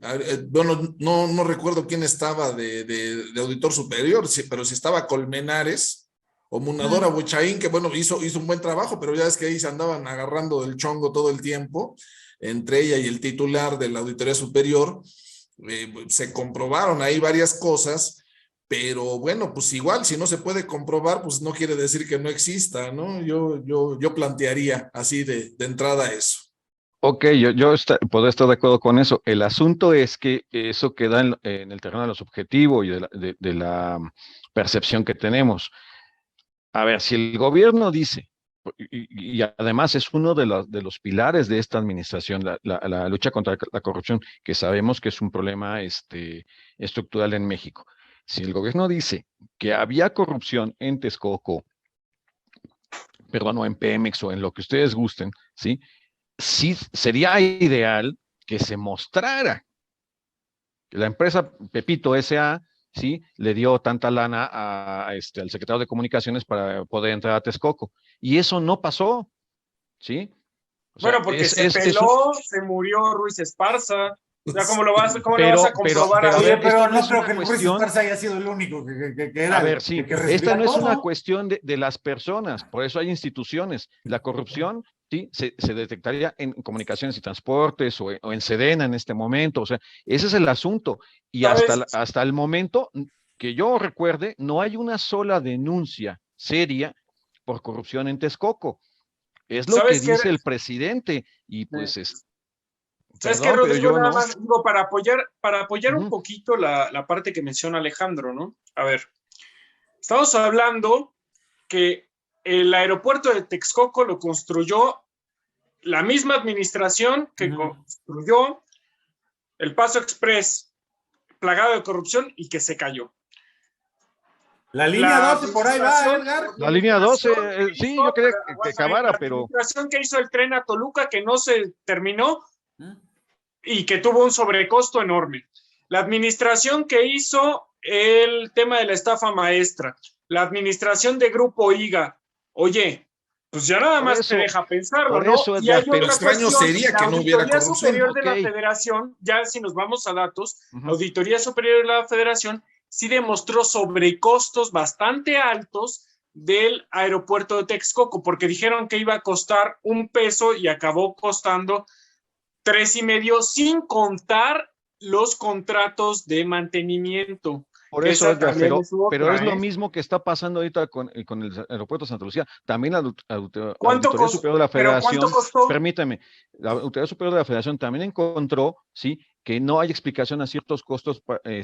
Bueno, no recuerdo quién estaba de auditor superior, pero si estaba Colmenares o Munadora Bochaín, que bueno, hizo un buen trabajo, pero ya es que ahí se andaban agarrando del chongo todo el tiempo, entre ella y el titular de la Auditoría Superior. Se comprobaron ahí varias cosas. Pero bueno, pues igual si no se puede comprobar, pues no quiere decir que no exista, ¿no? Yo plantearía así de entrada eso. Ok, yo podría estar de acuerdo con eso. El asunto es que eso queda en el terreno de lo subjetivo y de la percepción que tenemos. A ver, si el gobierno dice, y además es uno de los pilares de esta administración, la lucha contra la corrupción, que sabemos que es un problema estructural en México. Si el gobierno dice que había corrupción en Texcoco, perdón, o en Pemex o en lo que ustedes gusten, ¿sí? Sí sería ideal que se mostrara que la empresa Pepito S.A., ¿sí? Le dio tanta lana al secretario de Comunicaciones para poder entrar a Texcoco. Y eso no pasó, ¿sí? O sea, bueno, porque se murió Ruiz Esparza. O sea, ¿cómo lo vas a comprobar? Pero no creo que Ruiz Esparza haya sido el único que era. A ver, sí, esta no es una cuestión de las personas, por eso hay instituciones. La corrupción, sí, se detectaría en comunicaciones y transportes o en Sedena en este momento. O sea, ese es el asunto. Y hasta el momento que yo recuerde, no hay una sola denuncia seria por corrupción en Texcoco. Es lo que dice el presidente y pues ¿Sabes qué, Rodrigo? Nada más digo, para apoyar un poquito la parte que menciona Alejandro, ¿no? A ver, estamos hablando que el aeropuerto de Texcoco lo construyó la misma administración que construyó el Paso Express, plagado de corrupción y que se cayó. La línea 12 por ahí va, Edgar. La línea 12, sí, yo quería que acabara, pero... La administración que hizo el tren a Toluca, que no se terminó, y que tuvo un sobrecosto enorme. La administración que hizo el tema de la estafa maestra, la administración de Grupo IGA, oye, pues ya nada más te deja pensarlo, ¿no? Y hay pero extraño sería que no hubiera corrupción. La Auditoría Superior de la Federación, ya si nos vamos a datos, la Auditoría Superior de la Federación sí demostró sobrecostos bastante altos del aeropuerto de Texcoco, porque dijeron que iba a costar $1 y acabó costando $3.5, sin contar los contratos de mantenimiento. Por eso, Edgar, pero es lo mismo que está pasando ahorita con el aeropuerto de Santa Lucía. También la Auditoría Superior de la Federación, permítame, la Auditoría Superior de la Federación también encontró, ¿sí?, que no hay explicación a ciertos costos que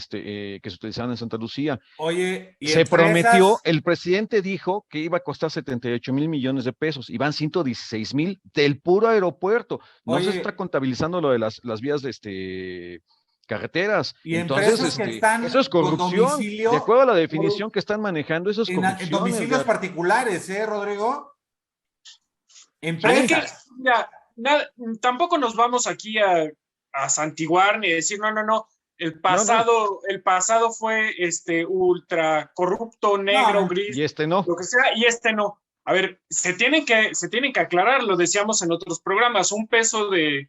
se utilizaban en Santa Lucía. Oye, ¿y se prometió, el presidente dijo que iba a costar 78,000 millones de pesos, y van 116,000 del puro aeropuerto. No se está contabilizando lo de las vías de carreteras. Y entonces que están eso es corrupción. De acuerdo a la definición que están manejando, eso es corrupción. En domicilios particulares, Rodrigo. Empresas. Tampoco nos vamos aquí a santiguar ni decir no. El pasado fue ultra corrupto, negro, gris. Y no. Lo que sea, y no. A ver, se tienen que aclarar, lo decíamos en otros programas, un peso de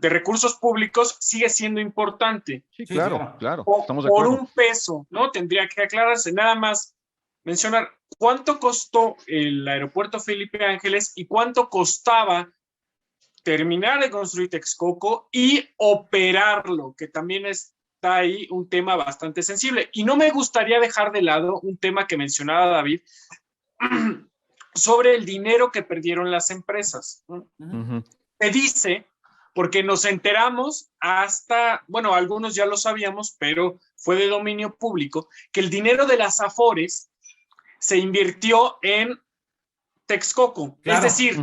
recursos públicos sigue siendo importante. Sí, claro. Estamos de acuerdo. Por $1, ¿no? Tendría que aclararse. Nada más, mencionar cuánto costó el aeropuerto Felipe Ángeles y cuánto costaba terminar de construir Texcoco y operarlo, que también está ahí un tema bastante sensible. Y no me gustaría dejar de lado un tema que mencionaba David sobre el dinero que perdieron las empresas. Se dice, porque nos enteramos hasta, bueno, algunos ya lo sabíamos, pero fue de dominio público, que el dinero de las Afores se invirtió en Texcoco. Claro. Es decir,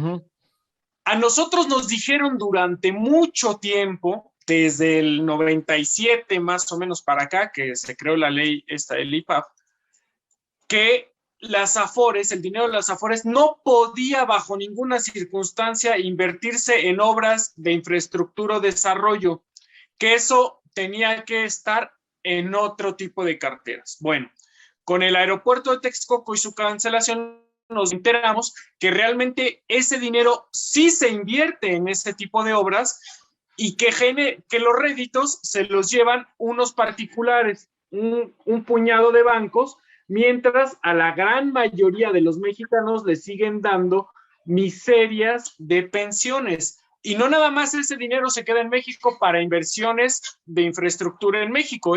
a nosotros nos dijeron durante mucho tiempo, desde el 97 más o menos para acá, que se creó la ley esta del IPAF, que las Afores, el dinero de las Afores no podía bajo ninguna circunstancia invertirse en obras de infraestructura o desarrollo, que eso tenía que estar en otro tipo de carteras. Bueno, con el aeropuerto de Texcoco y su cancelación nos enteramos que realmente ese dinero sí se invierte en ese tipo de obras y que los réditos se los llevan unos particulares, un puñado de bancos, mientras a la gran mayoría de los mexicanos les siguen dando miserias de pensiones. Y no nada más ese dinero se queda en México para inversiones de infraestructura en México,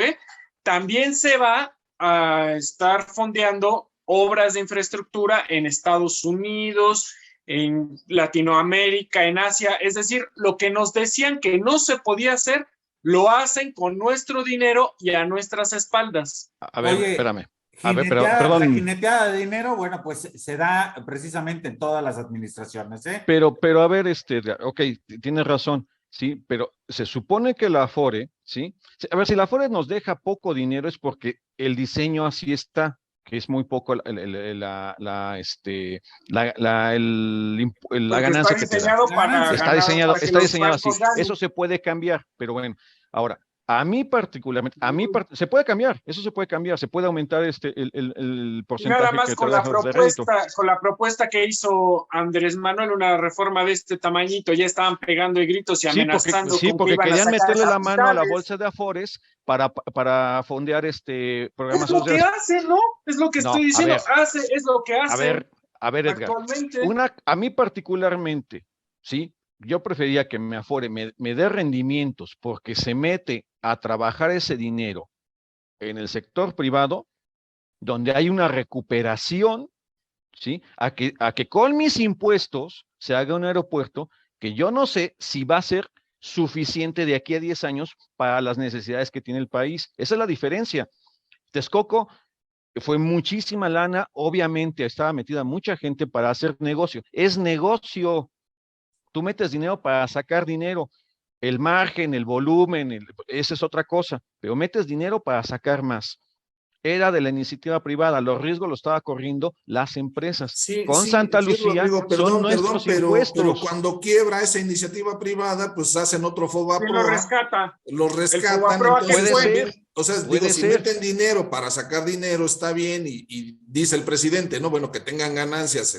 también se va a estar fondeando obras de infraestructura en Estados Unidos, en Latinoamérica, en Asia. Es decir, lo que nos decían que no se podía hacer, lo hacen con nuestro dinero y a nuestras espaldas. A ver, Oye, espérame. La jineteada de dinero, bueno, pues se da precisamente en todas las administraciones, Pero a ver, ok, tienes razón, sí, pero se supone que la Afore, sí, a ver, si la Afore nos deja poco dinero es porque el diseño así está, que es muy poco la ganancia que te da. Está diseñado así. Eso se puede cambiar, pero bueno, ahora, a mí particularmente, se puede cambiar, eso se puede cambiar, se puede aumentar el porcentaje. Nada más que con la propuesta que hizo Andrés Manuel, una reforma de este tamañito, ya estaban pegando de gritos y amenazando. Porque querían meterle la mano a la bolsa de Afores para fondear programas sociales. Es lo que hace, ¿no? Es lo que estoy diciendo, es lo que hace. A ver, Edgar, a mí particularmente, ¿sí? Yo preferiría que me Afore me dé rendimientos porque se mete a trabajar ese dinero en el sector privado, donde hay una recuperación, ¿sí? A que con mis impuestos se haga un aeropuerto que yo no sé si va a ser suficiente de aquí a 10 años para las necesidades que tiene el país. Esa es la diferencia. Texcoco fue muchísima lana, obviamente estaba metida mucha gente para hacer negocio. Es negocio. Tú metes dinero para sacar dinero, el margen, el volumen, esa es otra cosa, pero metes dinero para sacar más. Era de la iniciativa privada, los riesgos los estaba corriendo las empresas. Santa Lucía son nuestros impuestos. Pero cuando quiebra esa iniciativa privada, pues hacen otro FOBAPROA. Lo rescatan. Entonces, o sea, digo, si meten dinero para sacar dinero, está bien, y dice el presidente, no, bueno, que tengan ganancias,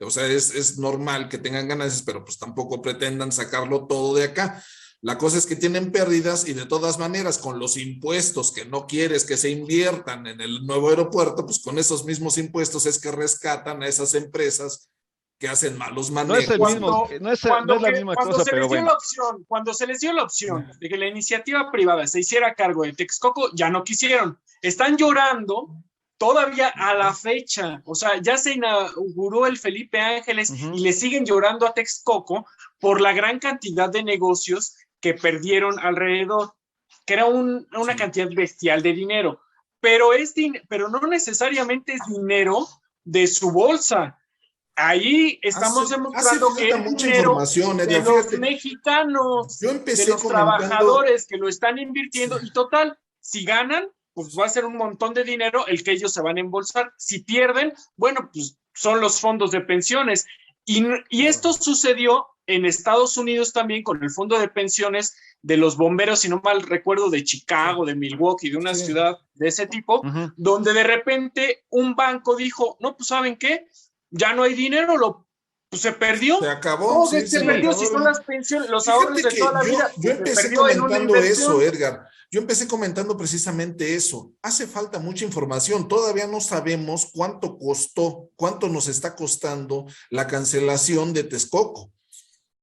o sea, es normal que tengan ganancias, pero pues tampoco pretendan sacarlo todo de acá. La cosa es que tienen pérdidas y de todas maneras con los impuestos que no quieres que se inviertan en el nuevo aeropuerto, pues con esos mismos impuestos es que rescatan a esas empresas que hacen malos manejos. No es la misma cosa, pero bueno. Cuando se les dio la opción de que la iniciativa privada se hiciera cargo de Texcoco, ya no quisieron. Están llorando todavía a la fecha. O sea, ya se inauguró el Felipe Ángeles y le siguen llorando a Texcoco por la gran cantidad de negocios que perdieron alrededor, que era una cantidad bestial de dinero, pero no necesariamente es dinero de su bolsa. Ahí estamos demostrando que es dinero de los mexicanos, de los trabajadores que lo están invirtiendo, y total, si ganan, pues va a ser un montón de dinero el que ellos se van a embolsar. Si pierden, bueno, pues son los fondos de pensiones. Y esto sucedió en Estados Unidos también con el fondo de pensiones de los bomberos, si no mal recuerdo, de Chicago, de Milwaukee, de una ciudad de ese tipo, donde de repente un banco dijo, no, pues ¿saben qué? Ya no hay dinero, pues se perdió. Se acabó. ¿Cómo Sí, que se se perdió? acabó. Si son las pensiones, los Fíjate ahorros de que toda la vida. yo Se empecé perdió en una comentando inversión. eso, Edgar. Yo empecé comentando precisamente eso. Hace falta mucha información. Todavía no sabemos cuánto costó, cuánto nos está costando la cancelación de Texcoco.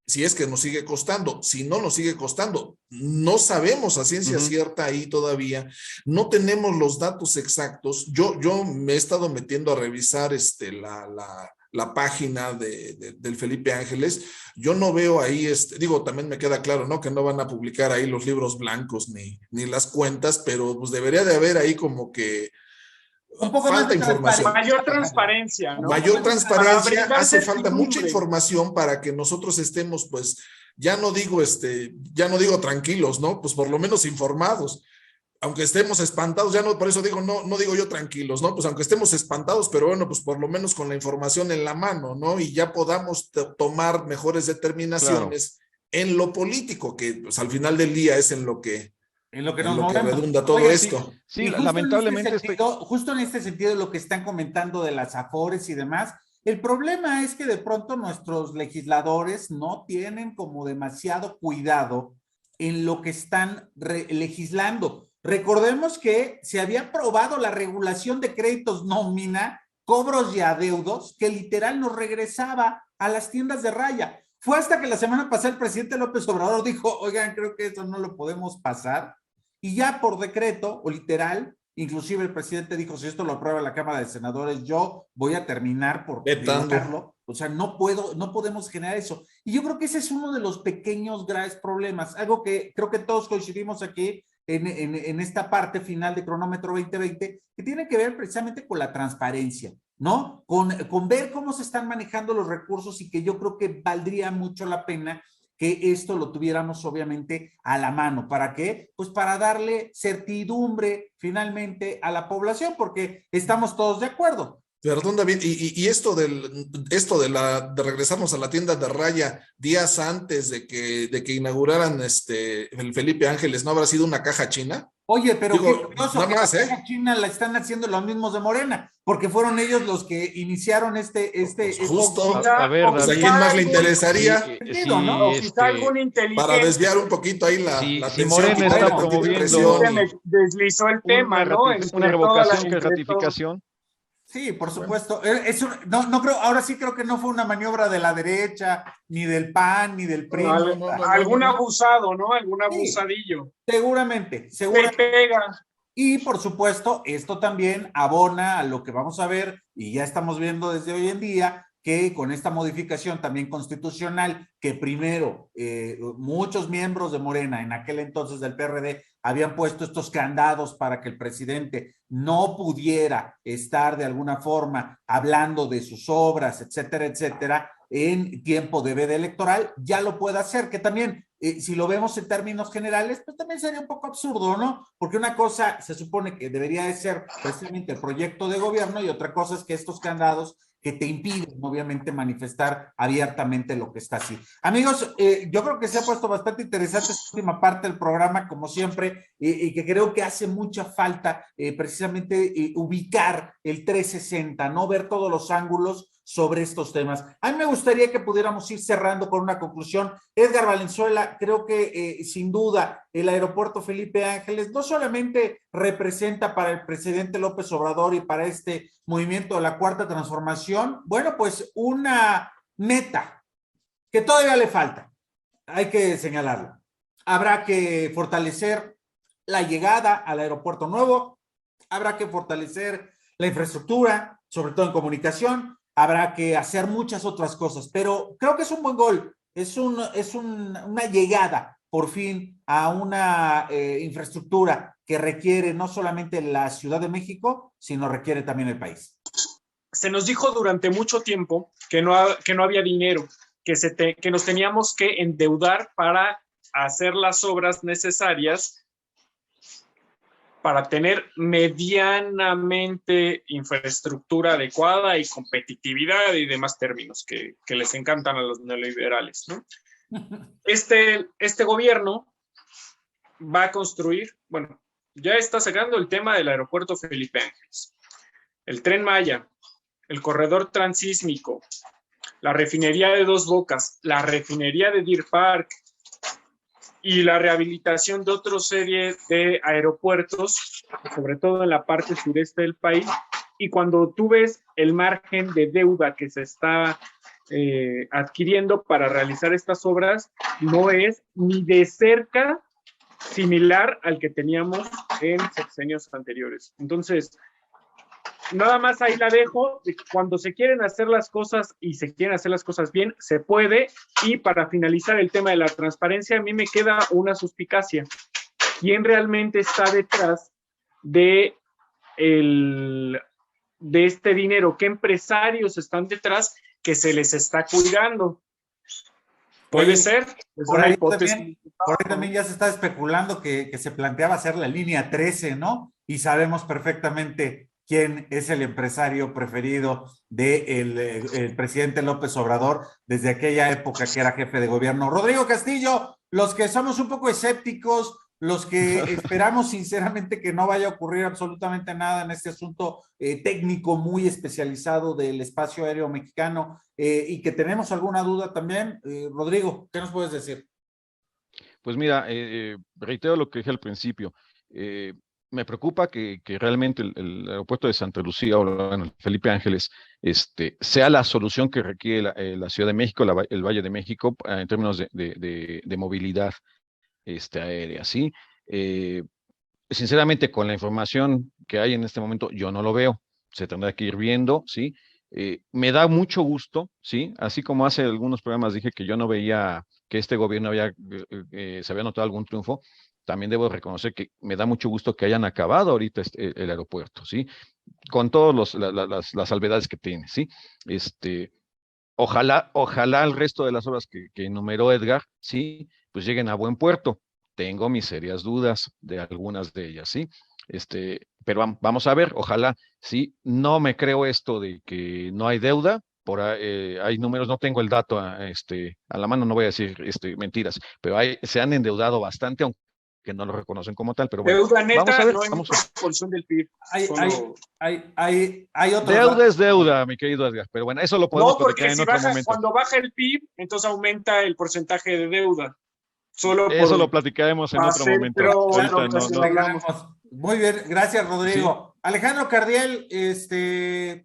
Si es que nos sigue costando, si no nos sigue costando, no sabemos a ciencia cierta ahí todavía, no tenemos los datos exactos. Yo me he estado metiendo a revisar la página del Felipe Ángeles. Yo no veo ahí, digo, también me queda claro, ¿no? Que no van a publicar ahí los libros blancos ni las cuentas, pero pues debería de haber ahí como que un poco falta más de información. Mayor transparencia, ¿no? Mayor transparencia, Para hace brindar falta mucha certidumbre. información para que nosotros estemos, pues, ya no digo tranquilos, ¿no? Pues por lo menos informados. Aunque estemos espantados, ya no, por eso digo, no digo yo tranquilos, ¿no? Pues aunque estemos espantados, pero bueno, pues por lo menos con la información en la mano, ¿no? Y ya podamos tomar mejores determinaciones en lo político, que pues al final del día es en lo que nos movemos. redunda todo Oye, esto. Sí, y lamentablemente justo en este sentido, lo que están comentando de las afores y demás, el problema es que de pronto nuestros legisladores no tienen como demasiado cuidado en lo que están legislando. Recordemos que se había aprobado la regulación de créditos nómina, cobros y adeudos, que literal nos regresaba a las tiendas de raya. Fue hasta que la semana pasada el presidente López Obrador dijo, oigan, creo que eso no lo podemos pasar. Y ya por decreto, o literal, inclusive el presidente dijo, si esto lo aprueba la Cámara de Senadores, yo voy a terminar por vetarlo. O sea, no podemos generar eso. Y yo creo que ese es uno de los pequeños graves problemas. Algo que creo que todos coincidimos aquí en esta parte final de Cronómetro 2020, que tiene que ver precisamente con la transparencia, ¿no? Con ver cómo se están manejando los recursos y que yo creo que valdría mucho la pena que esto lo tuviéramos obviamente a la mano. ¿Para qué? Pues para darle certidumbre finalmente a la población, porque estamos todos de acuerdo. Perdón, David, y esto de regresarnos a la tienda de raya días antes de que inauguraran el Felipe Ángeles, ¿no habrá sido una caja china? Oye, pero digo, qué curioso nada que más, la caja china la están haciendo los mismos de Morena, porque fueron ellos los que iniciaron justo. A ver, pues, ¿a David, quién más le interesaría? ¿No? Quizá algún inteligente. Para desviar un poquito ahí la si atención, Morena quitarle está un poquito de promoviendo presión. Deslizó el tema, ¿no? una revocación que ratificación. Sí, por supuesto. No creo, ahora sí creo que no fue una maniobra de la derecha, ni del PAN, ni del PRI. Algún abusado, ¿no? Algún abusadillo. Seguramente. Se pega. Y por supuesto, esto también abona a lo que vamos a ver, y ya estamos viendo desde hoy en día, que con esta modificación también constitucional, que primero muchos miembros de Morena, en aquel entonces del PRD, habían puesto estos candados para que el presidente no pudiera estar de alguna forma hablando de sus obras, etcétera, etcétera, en tiempo de veda electoral, ya lo puede hacer, que también, si lo vemos en términos generales, pues también sería un poco absurdo, ¿no? Porque una cosa se supone que debería de ser precisamente el proyecto de gobierno y otra cosa es que estos candados que te impiden, obviamente, manifestar abiertamente lo que está así. Amigos, yo creo que se ha puesto bastante interesante esta última parte del programa, como siempre, y que creo que hace mucha falta precisamente ubicar el 360, ¿no? Ver todos los ángulos sobre estos temas. A mí me gustaría que pudiéramos ir cerrando con una conclusión. Edgar Valenzuela, creo que sin duda el aeropuerto Felipe Ángeles no solamente representa para el presidente López Obrador y para este movimiento de la Cuarta Transformación, bueno, pues una meta que todavía le falta, hay que señalarlo. Habrá que fortalecer la llegada al aeropuerto nuevo, habrá que fortalecer la infraestructura, sobre todo en comunicación, habrá que hacer muchas otras cosas, pero creo que es un buen gol, es una llegada por fin a una infraestructura que requiere no solamente la Ciudad de México, sino requiere también el país. Se nos dijo durante mucho tiempo que no había dinero, que nos teníamos que endeudar para hacer las obras necesarias para tener medianamente infraestructura adecuada y competitividad y demás términos que les encantan a los neoliberales, ¿no? Este gobierno va a construir, bueno, ya está sacando el tema del aeropuerto Felipe Ángeles, el Tren Maya, el corredor transísmico, la refinería de Dos Bocas, la refinería de Deer Park y la rehabilitación de otra serie de aeropuertos, sobre todo en la parte sureste del país. Y cuando tú ves el margen de deuda que se está adquiriendo para realizar estas obras, no es ni de cerca similar al que teníamos en sexenios anteriores. Entonces, nada más ahí la dejo. Cuando se quieren hacer las cosas y se quieren hacer las cosas bien, se puede. Y para finalizar el tema de la transparencia, a mí me queda una suspicacia. ¿Quién realmente está detrás de este dinero? ¿Qué empresarios están detrás que se les está cuidando? Puede ser. Es Por una ahí, hipótesis. por ahí también ya se está especulando que se planteaba hacer la línea 13, ¿no? Y sabemos perfectamente quién es el empresario preferido del presidente López Obrador desde aquella época que era jefe de gobierno. Rodrigo Castillo, los que somos un poco escépticos, los que esperamos sinceramente que no vaya a ocurrir absolutamente nada en este asunto técnico muy especializado del espacio aéreo mexicano y que tenemos alguna duda también. Rodrigo, ¿qué nos puedes decir? Pues mira, reitero lo que dije al principio. Me preocupa que realmente el aeropuerto de Santa Lucía o bueno, Felipe Ángeles sea la solución que requiere la Ciudad de México, el Valle de México, en términos de movilidad aérea, ¿sí? Sinceramente, con la información que hay en este momento, yo no lo veo. Se tendrá que ir viendo, ¿sí? Me da mucho gusto, ¿sí? Así como hace algunos programas dije que yo no veía que este gobierno se había notado algún triunfo, también debo reconocer que me da mucho gusto que hayan acabado ahorita el aeropuerto, ¿sí? Con todas las salvedades que tiene, ¿sí? Ojalá el resto de las obras que enumeró Edgar, sí, pues lleguen a buen puerto. Tengo mis serias dudas de algunas de ellas, ¿sí? Pero vamos a ver, ojalá, sí, no me creo esto de que no hay deuda, hay números, no tengo el dato a la mano, no voy a decir mentiras, pero se han endeudado bastante, aunque no lo reconocen como tal, pero bueno, Deuda neta, vamos a ver. no en proporción del PIB. Hay otros deuda es deuda, mi querido Edgar, pero bueno, eso lo podemos platicar en otro momento. Cuando baja el PIB, entonces aumenta el porcentaje de deuda. Eso lo platicaremos en otro momento. Pero Muy bien, gracias, Rodrigo. Sí. Alejandro Cardiel,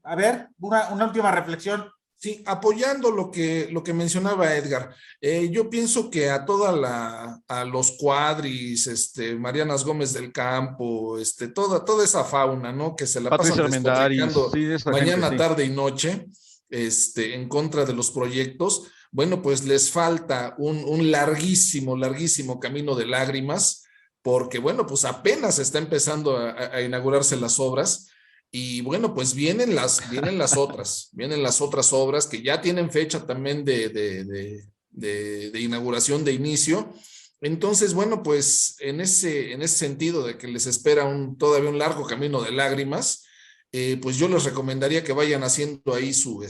a ver, una última reflexión. Sí, apoyando lo que mencionaba Edgar, yo pienso que a los Cuadris, Marianas Gómez del Campo, toda esa fauna, ¿no? Que se la pasan despotricando mañana, gente, tarde y noche, en contra de los proyectos. Bueno, pues les falta un larguísimo camino de lágrimas, porque bueno, pues apenas está empezando a inaugurarse las obras. Y bueno, pues vienen las otras obras que ya tienen fecha también de inauguración, de inicio. Entonces, bueno, pues en ese sentido de que les espera todavía un largo camino de lágrimas, pues yo les recomendaría que vayan haciendo ahí su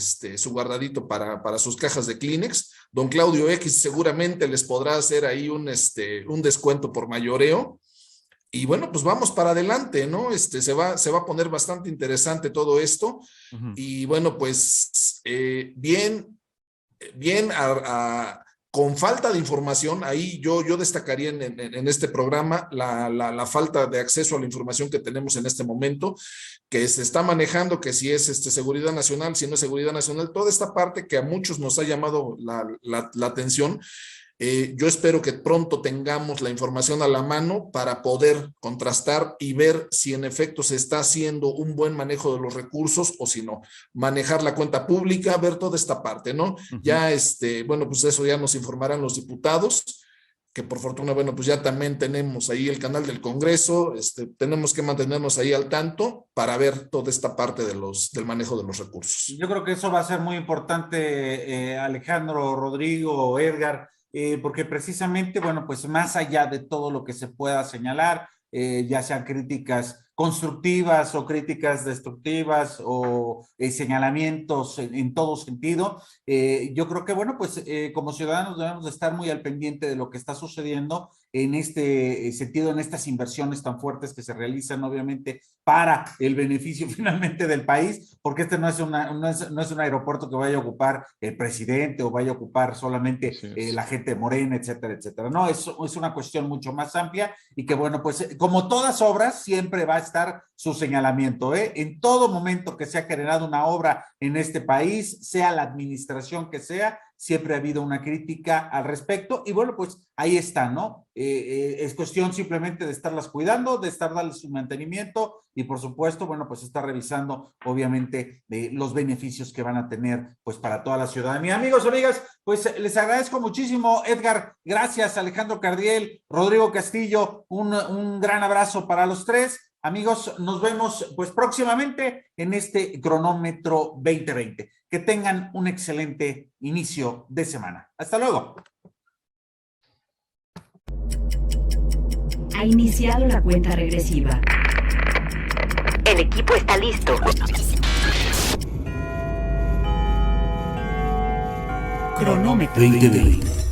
guardadito para sus cajas de Kleenex. Don Claudio X seguramente les podrá hacer ahí un descuento por mayoreo. Y bueno, pues vamos para adelante, ¿no? Se va a poner bastante interesante todo esto. Uh-huh. Y bueno, pues con falta de información, ahí yo destacaría en este programa la falta de acceso a la información que tenemos en este momento, que se está manejando, que si es seguridad nacional, si no es seguridad nacional, toda esta parte que a muchos nos ha llamado la atención. Yo espero que pronto tengamos la información a la mano para poder contrastar y ver si en efecto se está haciendo un buen manejo de los recursos o si no. Manejar la cuenta pública, ver toda esta parte, ¿no? Uh-huh. Ya, bueno, pues eso ya nos informarán los diputados, que por fortuna, bueno, pues ya también tenemos ahí el canal del Congreso, tenemos que mantenernos ahí al tanto para ver toda esta parte del manejo de los recursos. Yo creo que eso va a ser muy importante, Alejandro, Rodrigo, Edgar, porque precisamente, bueno, pues más allá de todo lo que se pueda señalar, ya sean críticas constructivas o críticas destructivas o señalamientos en todo sentido. Yo creo que, bueno, pues como ciudadanos debemos de estar muy al pendiente de lo que está sucediendo en este sentido, en estas inversiones tan fuertes que se realizan, obviamente, para el beneficio finalmente del país, porque este no es un aeropuerto que vaya a ocupar el presidente o vaya a ocupar solamente la gente de Morena, etcétera, etcétera. No, es una cuestión mucho más amplia y que, bueno, pues como todas obras, siempre va a estar su señalamiento, ¿eh? En todo momento que se ha generado una obra en este país, sea la administración que sea, siempre ha habido una crítica al respecto y bueno, pues ahí está, ¿no? Es cuestión simplemente de estarlas cuidando, de estar dando su mantenimiento y por supuesto, bueno, pues estar revisando obviamente los beneficios que van a tener pues para toda la ciudadanía. Amigos, amigas, pues les agradezco muchísimo, Edgar, gracias, Alejandro Cardiel, Rodrigo Castillo, un gran abrazo para los tres. Amigos, nos vemos pues próximamente en este cronómetro 2020. Que tengan un excelente inicio de semana. Hasta luego. Ha iniciado la cuenta regresiva. El equipo está listo. Cronómetro 2020.